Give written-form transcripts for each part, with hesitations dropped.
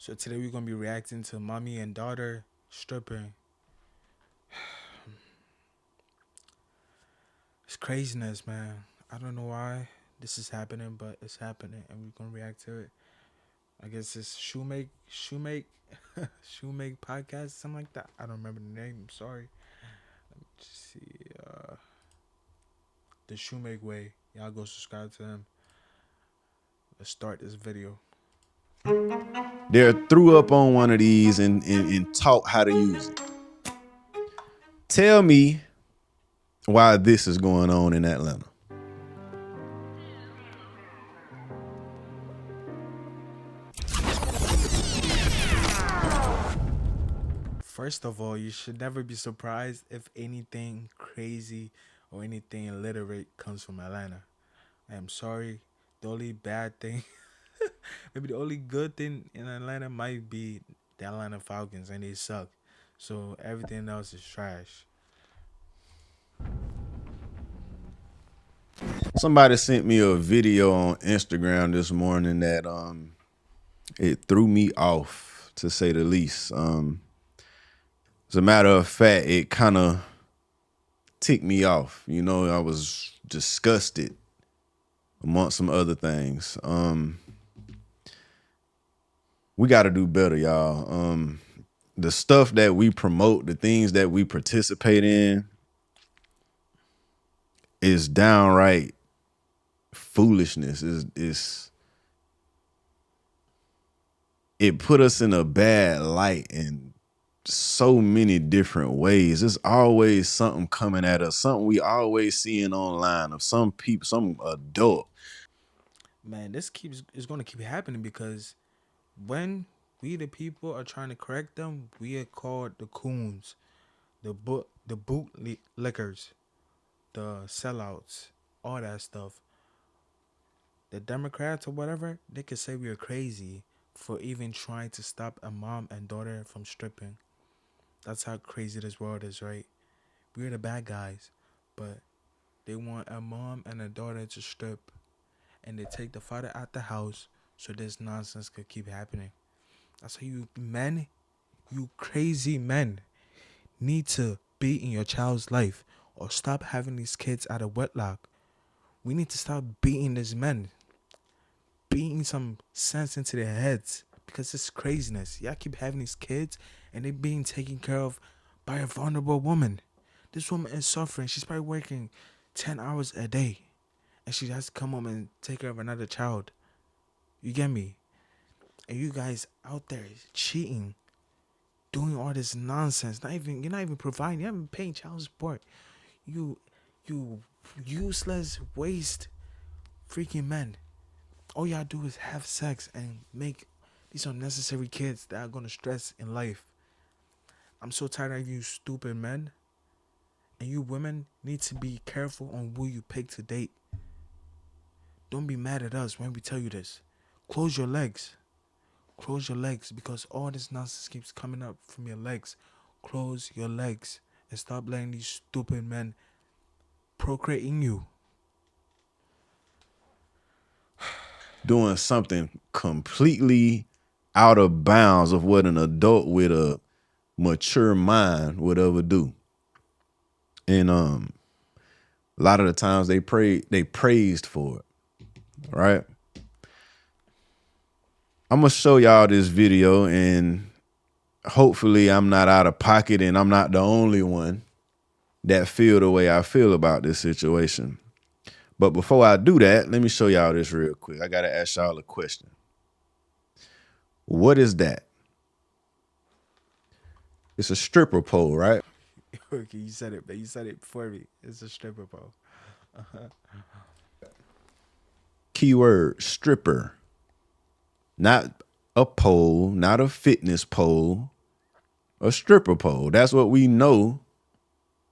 So today we're gonna be reacting to mommy and daughter stripping. It's craziness, man. I don't know why this is happening, but it's happening, and we're gonna react to it. I guess it's shoemake podcast, something like that. I don't remember the name. I'm sorry. Just see, the shoemake way. Y'all go subscribe to them. Let's start this video. They threw up on one of these and taught how to use it. Tell me why this is going on in Atlanta. First of all, you should never be surprised if anything crazy or anything illiterate comes from Atlanta. I am sorry. The only bad thing, maybe the only good thing in Atlanta might be the Atlanta Falcons, and they suck. So everything else is trash. Somebody sent me a video on Instagram this morning that it threw me off, to say the least. As a matter of fact, it kind of ticked me off. You know, I was disgusted amongst some other things. We got to do better, y'all. The stuff that we promote, the things that we participate in, is downright foolishness. Is it put us in a bad light in so many different ways. There's always something coming at us, something we always seeing online of some people, some adult. Man, this keeps is gonna keep happening because when we the people are trying to correct them, we are called the coons, the bootlickers, the sellouts, all that stuff. The Democrats or whatever, they could say we are crazy for even trying to stop a mom and daughter from stripping. That's how crazy this world is, right? We're the bad guys, but they want a mom and a daughter to strip, and they take the father out the house so this nonsense could keep happening. That's how you men, you crazy men, need to be in your child's life or stop having these kids out of wedlock. We need to stop beating these men, beating some sense into their heads because it's craziness. Y'all keep having these kids and they being taken care of by a vulnerable woman. This woman is suffering. She's probably working 10 hours a day and she has to come home and take care of another child. You get me? And you guys out there cheating, doing all this nonsense. You're not even providing, you're not even paying child support. You you useless waste freaking men. All y'all do is have sex and make these unnecessary kids that are gonna stress in life. I'm so tired of you stupid men. And you women need to be careful on who you pick to date. Don't be mad at us when we tell you this. Close your legs. Close your legs because all this nonsense keeps coming up from your legs. Close your legs and stop letting these stupid men procreating you. Doing something completely out of bounds of what an adult with a mature mind would ever do. And a lot of the times they praised for it, right? I'm gonna show y'all this video, and hopefully I'm not out of pocket and I'm not the only one that feel the way I feel about this situation. But before I do that, let me show y'all this real quick. I gotta ask y'all a question. What is that? It's a stripper pole, right? Okay, you said it, but you said it before me. It's a stripper pole. Keyword stripper. Not a pole, not a fitness pole, a stripper pole. That's what we know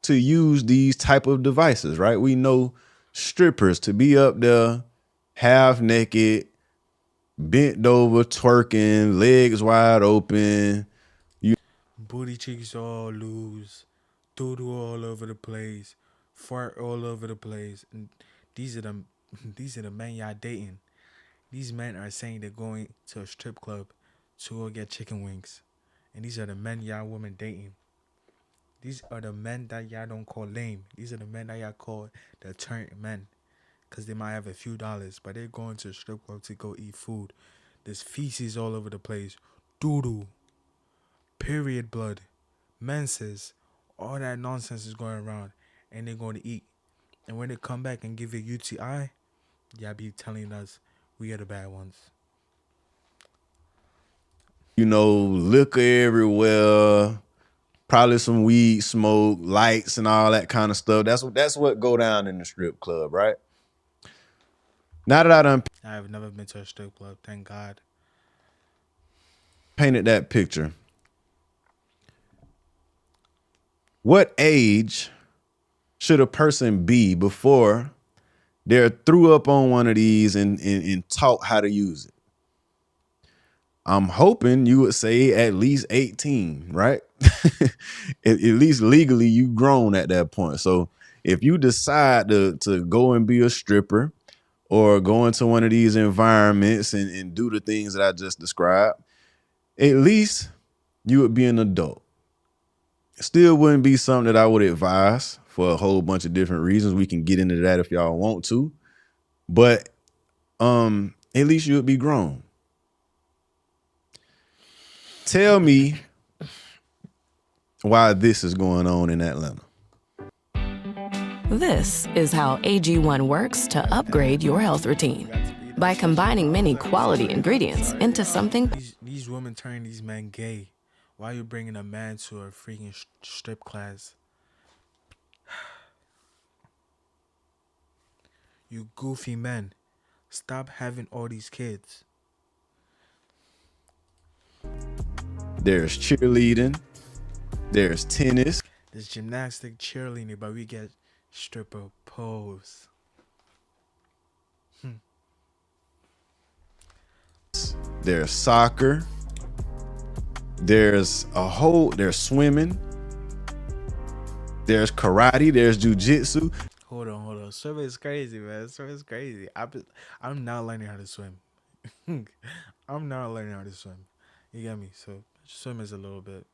to use these type of devices, right? We know strippers to be up there half naked, bent over, twerking, legs wide open. Booty cheeks all loose, doodle all over the place, fart all over the place. And these are the these are the men y'all dating. These men are saying they're going to a strip club to go get chicken wings. And these are the men y'all women dating. These are the men that y'all don't call lame. These are the men that y'all call the turned men. Because they might have a few dollars, but they're going to a strip club to go eat food. There's feces all over the place. Doo-doo. Period blood. Menses. All that nonsense is going around. And they're going to eat. And when they come back and give you UTI, y'all be telling us we are the bad ones. You know, liquor everywhere, probably some weed smoke, lights, and all that kind of stuff. That's what go down in the strip club, right? Now that I done I have never been to a strip club, thank God. painted that picture, what age should a person be before they're threw up on one of these and taught how to use it? I'm hoping you would say at least 18, right? At least legally you grown at that point. So if you decide to go and be a stripper or go into one of these environments and do the things that I just described, at least you would be an adult. Still wouldn't be something that I would advise for a whole bunch of different reasons. We can get into that if y'all want to. But at least you would be grown. Tell me why this is going on in Atlanta. This is how AG1 works to upgrade your health routine. By combining many quality ingredients into something. These women turn these men gay. Why are you bringing a man to a freaking strip class? You goofy men. Stop having all these kids. There's cheerleading. There's tennis. There's gymnastic, cheerleading, but we get stripper pose. There's soccer. There's swimming. There's karate. There's jujitsu. Hold on. Swimming is crazy, man. Swimming is crazy. I'm not learning how to swim. I'm not learning how to swim. You get me? So swim is a little bit.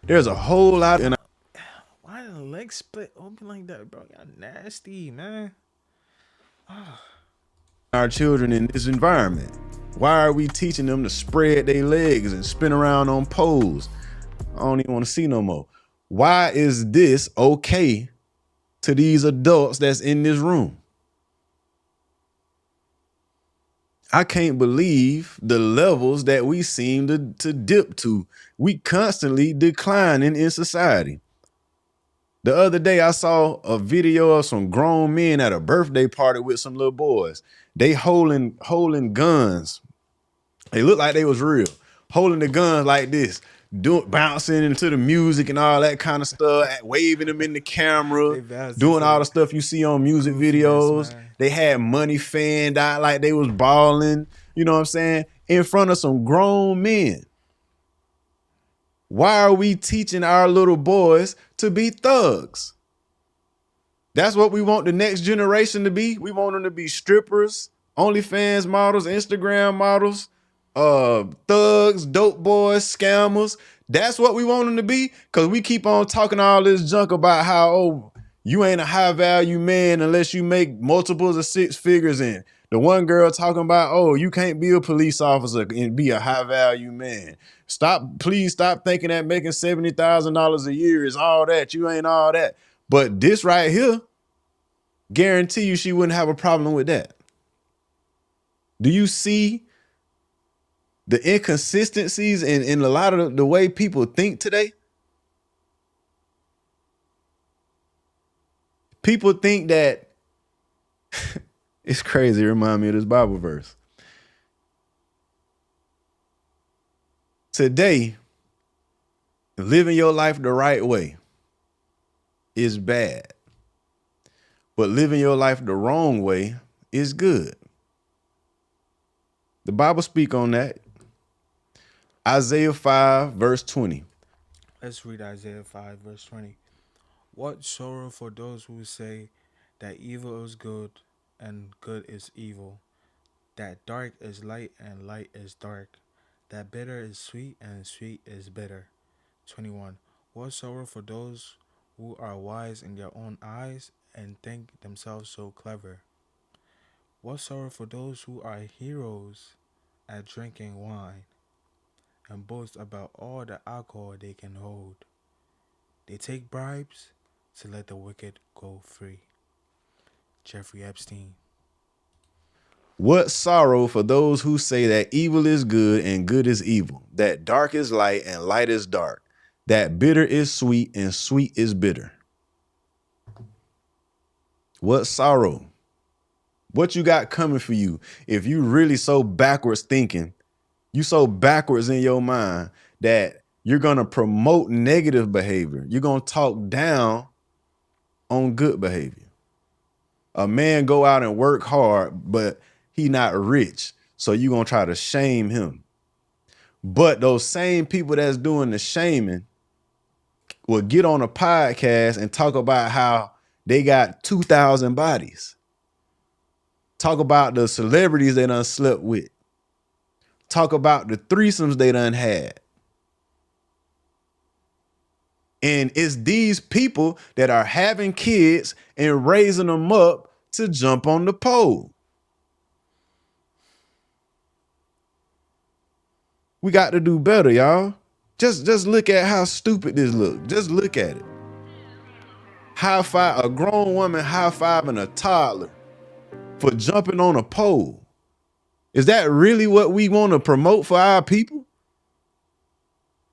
There's a whole lot. And Why the legs split open like that, bro? Y'all nasty, man. our children in this environment. Why are we teaching them to spread their legs and spin around on poles? I don't even want to see no more. Why is this okay to these adults that's in this room? I can't believe the levels that we seem to dip to. We constantly declining in society. The other day, I saw a video of some grown men at a birthday party with some little boys. They holding guns. They looked like they was real, holding the guns like this, bouncing into the music and all that kind of stuff, waving them in the camera, doing all the stuff you see on music videos. They had money fanned out like they was balling, you know what I'm saying, in front of some grown men. Why are we teaching our little boys to be thugs? That's what we want the next generation to be. We want them to be strippers, OnlyFans models, Instagram models, thugs, dope boys, scammers. That's what we want them to be, because we keep on talking all this junk about how, oh, you ain't a high value man unless you make multiples of six figures in. The one girl talking about, oh, you can't be a police officer and be a high value man. Please stop thinking that making $70,000 a year is all that. You ain't all that. But this right here, guarantee you she wouldn't have a problem with that. Do you see the inconsistencies in a lot of the way people think today? People think that it's crazy. It reminds me of this Bible verse. Today, living your life the right way is bad, but living your life the wrong way is good. The Bible speak on that. Isaiah 5 verse 20. Let's read Isaiah 5 verse 20. What sorrow for those who say that evil is good and good is evil, that dark is light and light is dark, that bitter is sweet and sweet is bitter. 21. What sorrow for those who are wise in their own eyes and think themselves so clever. What sorrow for those who are heroes at drinking wine and boast about all the alcohol they can hold. They take bribes to let the wicked go free. Jeffrey Epstein. What sorrow for those who say that evil is good and good is evil, that dark is light and light is dark, that bitter is sweet and sweet is bitter. What sorrow? What you got coming for you if you really so backwards thinking, you so backwards in your mind that you're going to promote negative behavior. You're going to talk down on good behavior. A man go out and work hard, but he not rich. So you're going to try to shame him. But those same people that's doing the shaming will get on a podcast and talk about how they got 2,000 bodies. Talk about the celebrities they done slept with. Talk about the threesomes they done had. And it's these people that are having kids and raising them up to jump on the pole. We got to do better, y'all. Just look at how stupid this look. Just look at it. High five, a grown woman high-fiving a toddler for jumping on a pole. Is that really what we want to promote for our people?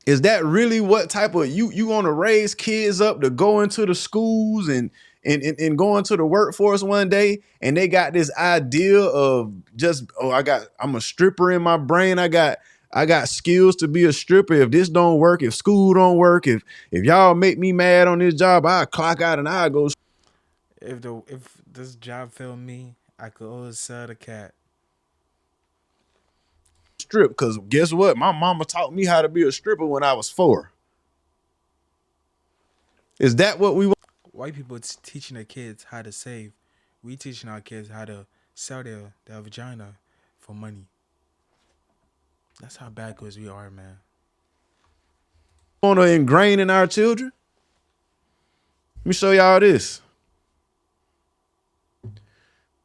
Is that really what type of you want to raise kids up to go into the schools and go into the workforce one day, and they got this idea of just, I'm a stripper in my brain. I got skills to be a stripper. If this don't work, if school don't work, if y'all make me mad on this job, I'll clock out and I'll go. If this job failed me, I could always sell the cat. Strip, because guess what? My mama taught me how to be a stripper when I was 4. Is that what we want? White people teaching their kids how to save. We teaching our kids how to sell their vagina for money. That's how backwards we are, man. Want to ingrain in our children? Let me show y'all this.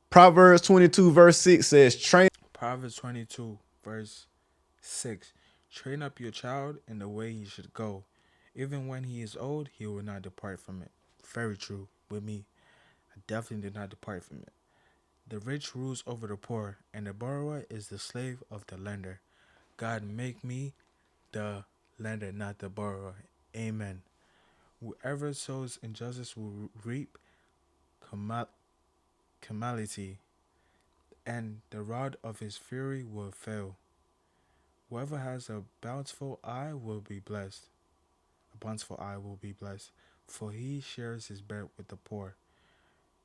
Proverbs 22 verse 6 says, Proverbs 22 verse 6. Train up your child in the way he should go. Even when he is old, he will not depart from it. Very true with me. I definitely did not depart from it. The rich rules over the poor, and the borrower is the slave of the lender. God, make me the lender, not the borrower. Amen. Whoever sows injustice will reap calamity, and the rod of his fury will fail. Whoever has a bountiful eye will be blessed. A bountiful eye will be blessed, for he shares his bread with the poor.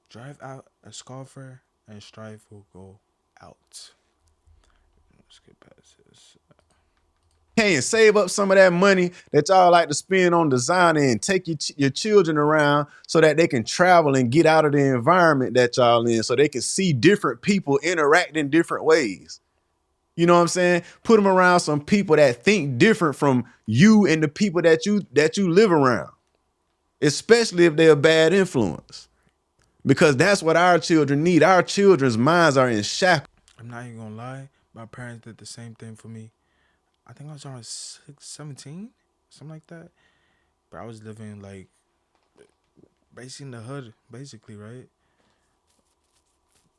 Drive out a scoffer, and strife will go out. Let's get past this. Hey, and save up some of that money that y'all like to spend on designing and take your children around so that they can travel and get out of the environment that y'all in, so they can see different people interact in different ways. You know what I'm saying? Put them around some people that think different from you and the people that you live around, especially if they're a bad influence, because that's what our children need. Our children's minds are in shackles. I'm not even gonna lie. My parents did the same thing for me. I think I was around 17, something like that. But I was living like basically in the hood, basically, right?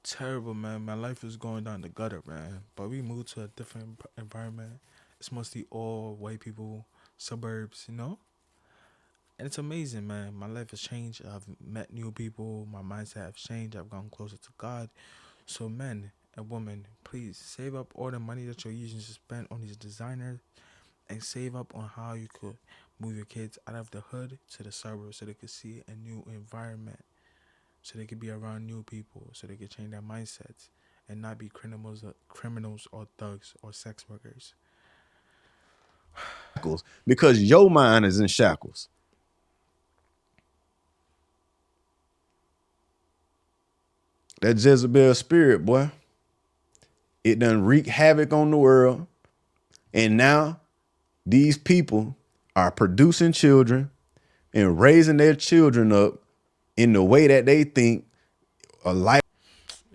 Terrible, man. My life was going down the gutter, man. But we moved to a different environment. It's mostly all white people, suburbs, you know? And it's amazing, man. My life has changed. I've met new people. My mindset has changed. I've gone closer to God. So, men and women, please save up all the money that you're using to spend on these designers, and save up on how you could move your kids out of the hood to the suburbs so they could see a new environment, so they could be around new people, so they could change their mindsets and not be criminals or thugs or sex workers. Because your mind is in shackles. That Jezebel spirit, boy, it done wreak havoc on the world. And now these people are producing children and raising their children up in the way that they think a life.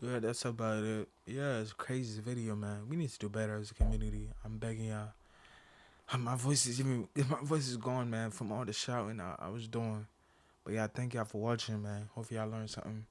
Yeah, that's about it. Yeah, it's a crazy video, man. We need to do better as a community. I'm begging y'all. My voice is gone, man, from all the shouting I was doing. But yeah, thank y'all for watching, man. Hope y'all learned something.